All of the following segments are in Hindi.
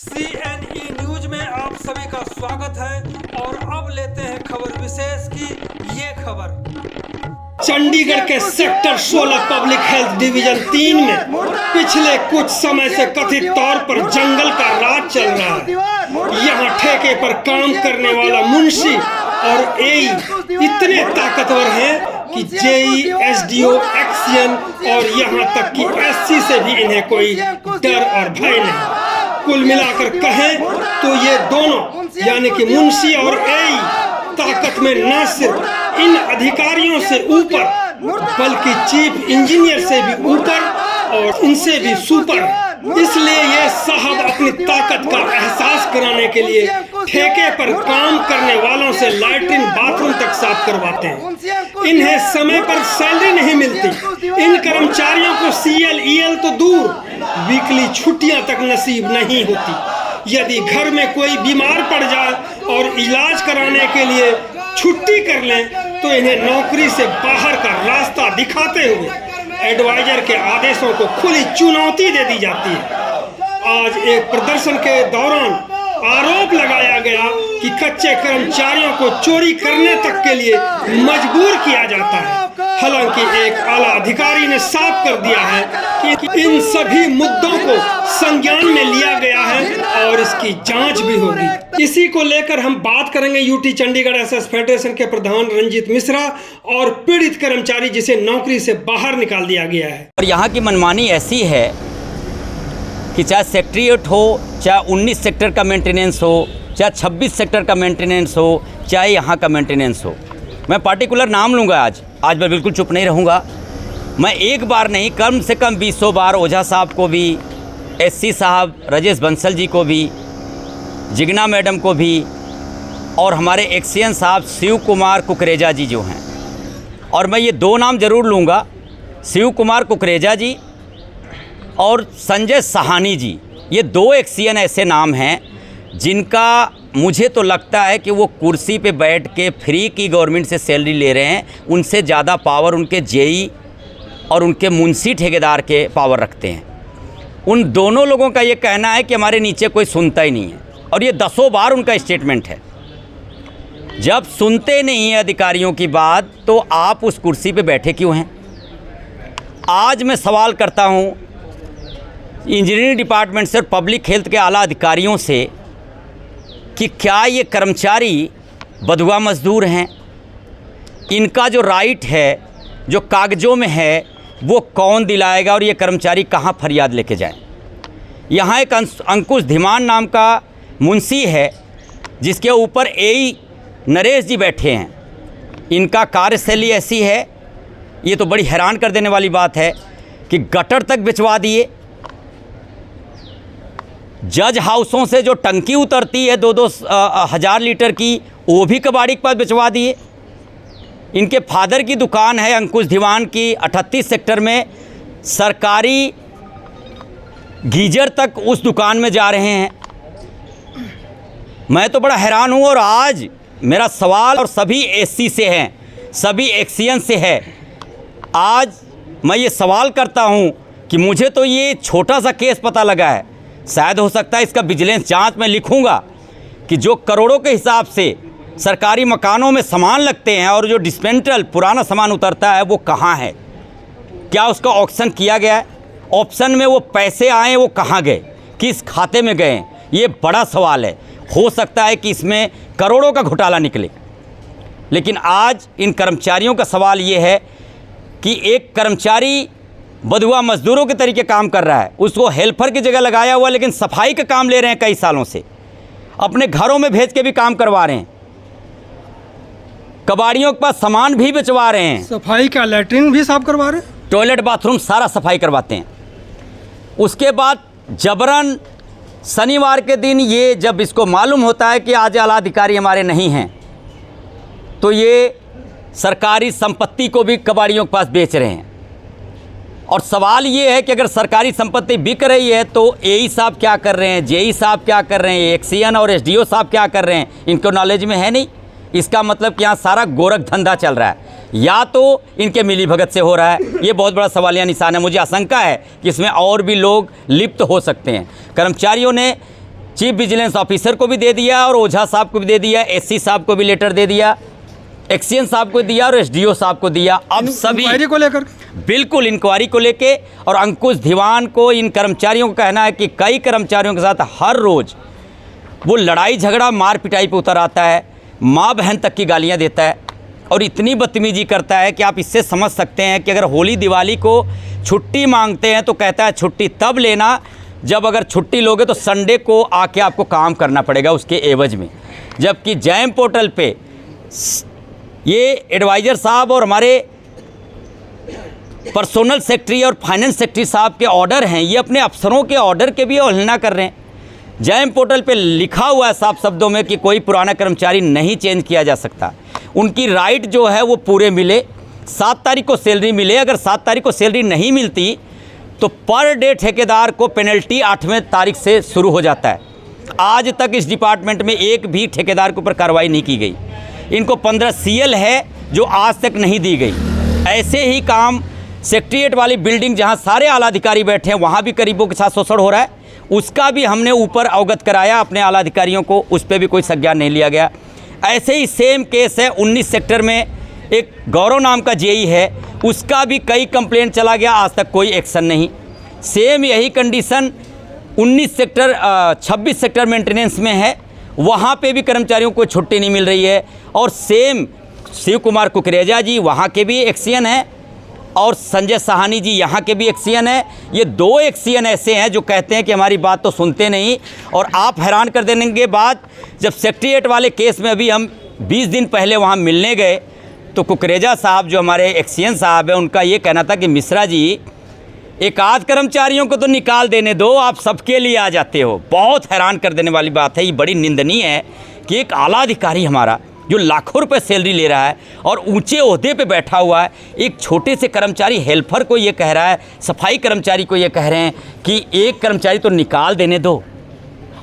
CNE न्यूज में आप सभी का स्वागत है और अब लेते हैं खबर विशेष की ये खबर। चंडीगढ़ के सेक्टर 16 पब्लिक हेल्थ डिवीजन 3 में पिछले कुछ समय से कथित तौर पर जंगल का राज चल रहा है। यहाँ ठेके पर काम करने वाला मुंशी और एई इतने ताकतवर हैं कि जेई, एसडीओ, एक्सीएन और यहाँ तक कि एससी से भी इन्हें कोई डर और भय नहीं। कुल मिलाकर कहें तो ये दोनों यानी कि मुंशी और एई ताकत में न सिर्फ इन अधिकारियों से ऊपर बल्कि चीफ इंजीनियर से भी ऊपर और इनसे भी सुपर। इसलिए ये साहब अपनी ताकत का एहसास कराने के लिए ठेके पर काम करने वालों से लैट्रिन बाथरूम तक साफ करवाते हैं। इन्हें समय पर सैलरी नहीं मिलती। इन कर्मचारियों को CL, EL तो दूर वीकली छुट्टियां तक नसीब नहीं होती। यदि घर में कोई बीमार पड़ जाए और इलाज कराने के लिए छुट्टी कर लें तो इन्हें नौकरी से बाहर का रास्ता दिखाते हुए एडवाइजर के आदेशों को खुली चुनौती दे दी जाती है। आज एक प्रदर्शन के दौरान आरोप लगाया गया कि कच्चे कर्मचारियों को चोरी करने तक के लिए मजबूर किया जाता है। हालांकि एक आला अधिकारी ने साफ कर दिया है कि इन सभी मुद्दों को संज्ञान में लिया गया है और इसकी जांच भी होगी। इसी को लेकर हम बात करेंगे यूटी चंडीगढ़ एसएस फेडरेशन के प्रधान रंजीत मिश्रा और पीड़ित कर्मचारी जिसे नौकरी से बाहर निकाल दिया गया है। और यहाँ की मनमानी ऐसी है कि चाहे सेक्रेटरीट हो, चाहे 19 सेक्टर का मेंटेनेंस हो, चाहे 26 सेक्टर का मेंटेनेंस हो, चाहे यहाँ का मेंटेनेंस हो। मैं पार्टिकुलर नाम लूँगा आज मैं बिल्कुल चुप नहीं रहूँगा। मैं एक बार नहीं कम से कम 20 बार ओझा साहब को भी, एससी साहब राजेश बंसल जी को भी, जिग्ना मैडम को भी और हमारे एक्सीएन साहब शिव कुमार कुकरेजा जी जो हैं, और मैं ये दो नाम ज़रूर लूँगा, शिव कुमार कुकरेजा जी और संजय सहानी जी। ये दो एक्सीएन ऐसे नाम हैं जिनका मुझे तो लगता है कि वो कुर्सी पे बैठ के फ्री की गवर्नमेंट से सैलरी ले रहे हैं। उनसे ज़्यादा पावर उनके जेई और उनके मुंशी ठेकेदार के पावर रखते हैं। उन दोनों लोगों का ये कहना है कि हमारे नीचे कोई सुनता ही नहीं है, और ये 10 बार उनका स्टेटमेंट है। जब सुनते नहीं हैं अधिकारियों की बात तो आप उस कुर्सी पे बैठे क्यों हैं? आज मैं सवाल करता हूँ इंजीनियरिंग डिपार्टमेंट से और पब्लिक हेल्थ के आला अधिकारियों से कि क्या ये कर्मचारी बदुआ मजदूर हैं? इनका जो राइट है, जो कागज़ों में है, वो कौन दिलाएगा और ये कर्मचारी कहाँ फरियाद लेके जाएं? यहाँ एक अंकुश धीमान नाम का मुंशी है जिसके ऊपर एई नरेश जी बैठे हैं। इनका कार्यशैली ऐसी है, ये तो बड़ी हैरान कर देने वाली बात है कि गटर तक बिचवा दिए। जज हाउसों से जो टंकी उतरती है 2-2 हज़ार लीटर की, वो भी कबाड़ी के पास बिचवा दिए। इनके फादर की दुकान है अंकुश धीमान की 38 सेक्टर में, सरकारी गीजर तक उस दुकान में जा रहे हैं। मैं तो बड़ा हैरान हूँ। और आज मेरा सवाल और सभी एससी से हैं, सभी एक्सीएन से है। आज मैं ये सवाल करता हूँ कि मुझे तो ये छोटा सा केस पता लगा है, शायद हो सकता है इसका विजिलेंस जांच में लिखूंगा कि जो करोड़ों के हिसाब से सरकारी मकानों में सामान लगते हैं और जो डिस्पेंटल पुराना सामान उतरता है वो कहाँ है? क्या उसका ऑक्शन किया गया है? ऑप्शन में वो पैसे आए वो कहाँ गए, किस खाते में गए? ये बड़ा सवाल है। हो सकता है कि इसमें करोड़ों का घोटाला निकले। लेकिन आज इन कर्मचारियों का सवाल ये है कि एक कर्मचारी बदुआ मजदूरों के तरीके काम कर रहा है, उसको हेल्पर की जगह लगाया हुआ, लेकिन सफाई का काम ले रहे हैं कई सालों से, अपने घरों में भेज के भी काम करवा रहे हैं, कबाड़ियों के पास सामान भी बेचवा रहे हैं, सफाई का लैट्रिन भी साफ करवा रहे हैं, टॉयलेट बाथरूम सारा सफाई करवाते हैं। उसके बाद जबरन शनिवार के दिन ये जब इसको मालूम होता है कि आज आला अधिकारी हमारे नहीं हैं, तो ये सरकारी संपत्ति को भी कबाड़ियों के पास बेच रहे हैं। और सवाल ये है कि अगर सरकारी संपत्ति बिक रही है तो एई साहब क्या कर रहे हैं, जेई साहब क्या कर रहे हैं, एक्सीएन और एसडीओ साहब क्या कर रहे हैं? इनको नॉलेज में है नहीं। इसका मतलब कि यहाँ सारा गोरख धंधा चल रहा है, या तो इनके मिली भगत से हो रहा है। ये बहुत बड़ा सवालिया निशान है। मुझे आशंका है कि इसमें और भी लोग लिप्त हो सकते हैं। कर्मचारियों ने चीफ विजिलेंस ऑफिसर को भी दे दिया और ओझा साहब को भी दे दिया, एससी साहब को भी लेटर दे दिया, एक्सीएन साहब को दिया और एसडीओ साहब को दिया। अब सभी इंक्वायरी को लेकर बिल्कुल इंक्वायरी को लेके, और अंकुश दीवान को, इन कर्मचारियों का कहना है कि कई कर्मचारियों के साथ हर रोज़ वो लड़ाई झगड़ा मार पिटाई पे उतर आता है, माँ बहन तक की गालियाँ देता है और इतनी बदतमीजी करता है कि आप इससे समझ सकते हैं कि अगर होली दिवाली को छुट्टी मांगते हैं तो कहता है छुट्टी तब लेना जब अगर छुट्टी लोगे तो संडे को आके आपको काम करना पड़ेगा उसके एवज में। जबकि जैम पोर्टल पे ये एडवाइज़र साहब और हमारे पर्सोनल सेक्रेटरी और फाइनेंस सेक्रेटरी साहब के ऑर्डर हैं, ये अपने अफसरों के ऑर्डर के भी अवहेलना कर रहे हैं। जैम पोर्टल पे लिखा हुआ है साफ शब्दों में कि कोई पुराना कर्मचारी नहीं चेंज किया जा सकता। उनकी राइट जो है वो पूरे मिले, 7 तारीख को सैलरी मिले। अगर 7 तारीख को सैलरी नहीं मिलती तो पर डे ठेकेदार को पेनल्टी 8वें तारीख से शुरू हो जाता है। आज तक इस डिपार्टमेंट में एक भी ठेकेदार के ऊपर कार्रवाई नहीं की गई। इनको 15 CL है जो आज तक नहीं दी गई। ऐसे ही काम सेक्रेटेरिएट वाली बिल्डिंग जहां सारे आला अधिकारी बैठे हैं वहां भी गरीबों के साथ शोषण हो रहा है, उसका भी हमने ऊपर अवगत कराया अपने आला अधिकारियों को, उस पर भी कोई संज्ञान नहीं लिया गया। ऐसे ही सेम केस है 19 सेक्टर में एक गौरव नाम का जेई है, उसका भी कई कंप्लेंट चला गया, आज तक कोई एक्शन नहीं। सेम यही कंडीशन 19 सेक्टर 26 सेक्टर मेंटेनेंस में है, वहाँ पे भी कर्मचारियों को छुट्टी नहीं मिल रही है। और सेम शिव कुमार कुकरेजा जी वहाँ के भी एक्सीएन हैं और संजय साहनी जी यहाँ के भी एक्सीएन है। ये 2 एक्सीएन ऐसे हैं जो कहते हैं कि हमारी बात तो सुनते नहीं। और आप हैरान कर देने के बाद जब सेक्रेटेरिएट वाले केस में अभी हम 20 दिन पहले वहाँ मिलने गए तो कुकरेजा साहब जो हमारे एक्सीएन साहब हैं उनका ये कहना था कि मिश्रा जी एक आध कर्मचारियों को तो निकाल देने दो, आप सबके लिए आ जाते हो। बहुत हैरान कर देने वाली बात है, ये बड़ी निंदनीय है कि एक आला अधिकारी हमारा जो लाखों रुपए सैलरी ले रहा है और ऊंचे ओहदे पे बैठा हुआ है, एक छोटे से कर्मचारी हेल्पर को ये कह रहा है, सफाई कर्मचारी को ये कह रहे हैं कि एक कर्मचारी तो निकाल देने दो।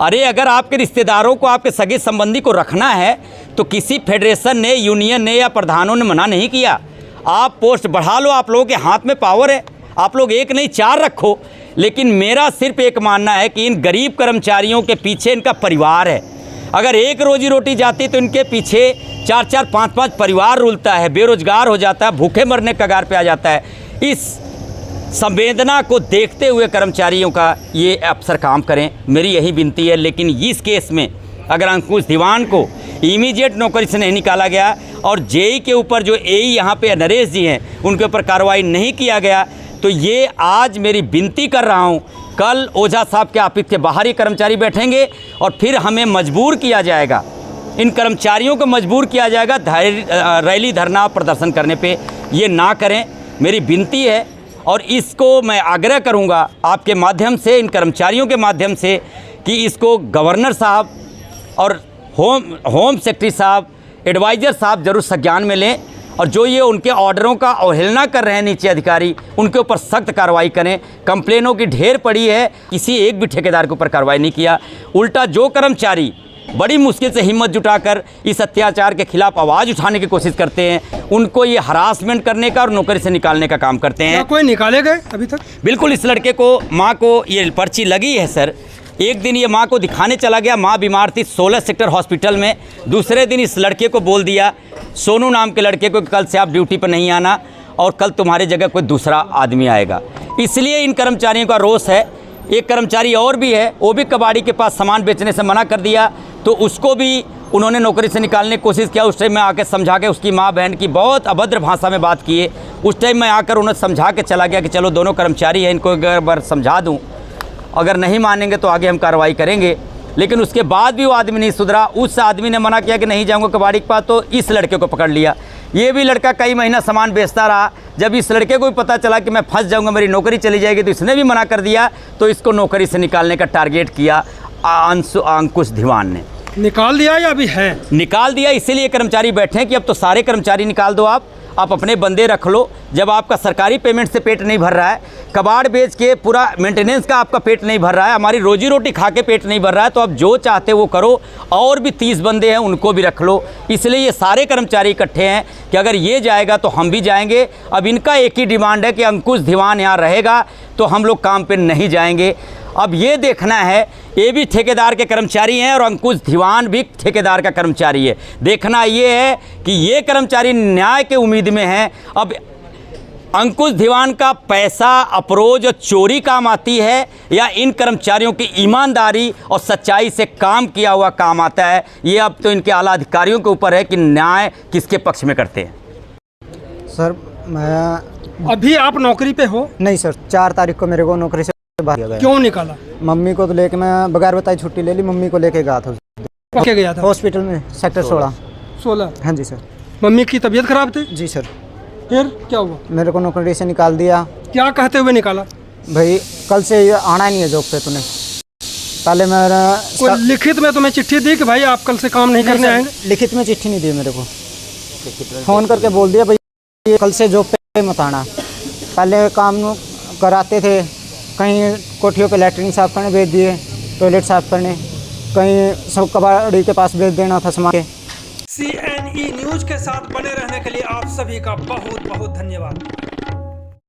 अरे अगर आपके रिश्तेदारों को, आपके सगे संबंधी को रखना है तो किसी फेडरेशन ने, यूनियन ने या प्रधानों ने मना नहीं किया। आप पोस्ट बढ़ा लो, आप लोगों के हाथ में पावर है, आप लोग 1 नहीं 4 रखो। लेकिन मेरा सिर्फ एक मानना है कि इन गरीब कर्मचारियों के पीछे इनका परिवार है। अगर एक रोजी रोटी जाती तो इनके पीछे 4-4, 5-5 परिवार रुलता है, बेरोजगार हो जाता है, भूखे मरने कगार पे आ जाता है। इस संवेदना को देखते हुए कर्मचारियों का ये अफसर काम करें, मेरी यही विनती है। लेकिन इस केस में अगर अंकुश दीवान को इमीडिएट नौकरी से नहीं निकाला गया और जेई के ऊपर जो एई यहाँ पे नरेश जी हैं उनके ऊपर कार्रवाई नहीं किया गया तो ये आज मेरी विनती कर रहा हूँ, कल ओझा साहब के ऑफिस के बाहर ही कर्मचारी बैठेंगे और फिर हमें मजबूर किया जाएगा, इन कर्मचारियों को मजबूर किया जाएगा रैली धरना प्रदर्शन करने पे। ये ना करें, मेरी विनती है। और इसको मैं आग्रह करूंगा आपके माध्यम से, इन कर्मचारियों के माध्यम से कि इसको गवर्नर साहब और होम सेक्रेटरी साहब, एडवाइज़र साहब जरूर संज्ञान में लें और जो ये उनके ऑर्डरों का अवहेलना कर रहे हैं नीचे अधिकारी, उनके ऊपर सख्त कार्रवाई करें। कंप्लेनों की ढेर पड़ी है, किसी एक भी ठेकेदार के ऊपर कार्रवाई नहीं किया। उल्टा जो कर्मचारी बड़ी मुश्किल से हिम्मत जुटाकर इस अत्याचार के खिलाफ आवाज़ उठाने की कोशिश करते हैं, उनको ये हरासमेंट करने का और नौकरी से निकालने का काम करते हैं। कोई निकाले गए अभी तक? बिल्कुल, इस लड़के को, माँ को ये पर्ची लगी है सर। एक दिन ये माँ को दिखाने चला गया, माँ बीमार थी 16 सेक्टर हॉस्पिटल में। दूसरे दिन इस लड़के को बोल दिया, सोनू नाम के लड़के को, कल से आप ड्यूटी पर नहीं आना और कल तुम्हारे जगह कोई दूसरा आदमी आएगा। इसलिए इन कर्मचारियों का रोष है। एक कर्मचारी और भी है, वो भी कबाड़ी के पास सामान बेचने से मना कर दिया तो उसको भी उन्होंने नौकरी से निकालने की कोशिश किया। उस टाइम मैं आकर समझा के, उसकी माँ बहन की बहुत अभद्र भाषा में बात किए, उस टाइम मैं आकर उन्हें समझा के चला गया कि चलो दोनों कर्मचारी हैं, इनको एक बार समझा दूँ, अगर नहीं मानेंगे तो आगे हम कार्रवाई करेंगे। लेकिन उसके बाद भी वो आदमी नहीं सुधरा। उस आदमी ने मना किया कि नहीं जाऊंगा कबाड़ी के पास, तो इस लड़के को पकड़ लिया। ये भी लड़का कई महीना सामान बेचता रहा। जब इस लड़के को भी पता चला कि मैं फंस जाऊंगा, मेरी नौकरी चली जाएगी, तो इसने भी मना कर दिया, तो इसको नौकरी से निकालने का टारगेट किया अंकुश दीवान ने। निकाल दिया या अभी है? निकाल दिया, इसीलिए कर्मचारी बैठे हैं कि अब तो सारे कर्मचारी निकाल दो, आप अपने बंदे रख लो। जब आपका सरकारी पेमेंट से पेट नहीं भर रहा है, कबाड़ बेच के पूरा मेंटेनेंस का आपका पेट नहीं भर रहा है, हमारी रोजी रोटी खा के पेट नहीं भर रहा है, तो आप जो चाहते वो करो। और भी 30 बंदे हैं, उनको भी रख लो। इसलिए ये सारे कर्मचारी इकट्ठे हैं कि अगर ये जाएगा तो हम भी जाएंगे। अब इनका एक ही डिमांड है कि अंकुश दीवान यहाँ रहेगा तो हम लोग काम पे नहीं जाएंगे। अब ये देखना है, ये भी ठेकेदार के कर्मचारी हैं और अंकुश धीवान भी ठेकेदार का कर्मचारी है। देखना ये है कि ये कर्मचारी न्याय के उम्मीद में हैं। अब अंकुश धीवान का पैसा अप्रोच और चोरी काम आती है या इन कर्मचारियों की ईमानदारी और सच्चाई से काम किया हुआ काम आता है, ये अब तो इनके आला अधिकारियों के ऊपर है कि न्याय किसके पक्ष में करते हैं। सर मैं अभी आप नौकरी पे हो? नहीं सर, 4 तारीख को मेरे को नौकरी से बाहर किया गया। क्यों निकाला? मम्मी को तो लेके मैं बगैर बताई छुट्टी ले ली, मम्मी को लेके गया था क्या गया था? हॉस्पिटल में, सेक्टर 16। हाँ जी सर। मम्मी की तबीयत खराब थी? जी सर। फिर क्या हुआ? मेरे को नौकरी से निकाल दिया। क्या कहते हुए निकाला? भाई कल से ये आना ही नहीं है जॉब पे तूने। पहले मेरा कोई लिखित में तुम्हें चिट्ठी दी कि भाई आप कल से काम नहीं करने आएंगे? लिखित में चिट्ठी नहीं दी मेरे को, फ़ोन करके बोल दिया भाई कल से जॉब पे मत आना। पहले काम कराते थे, कहीं कोठियों पे लैट्रिन साफ़ करने भेज दिए, टॉयलेट साफ़ करने, कहीं सब कबाड़ी के पास भेज देना था सामान के। CNE न्यूज़ के साथ बने रहने के लिए आप सभी का बहुत बहुत धन्यवाद।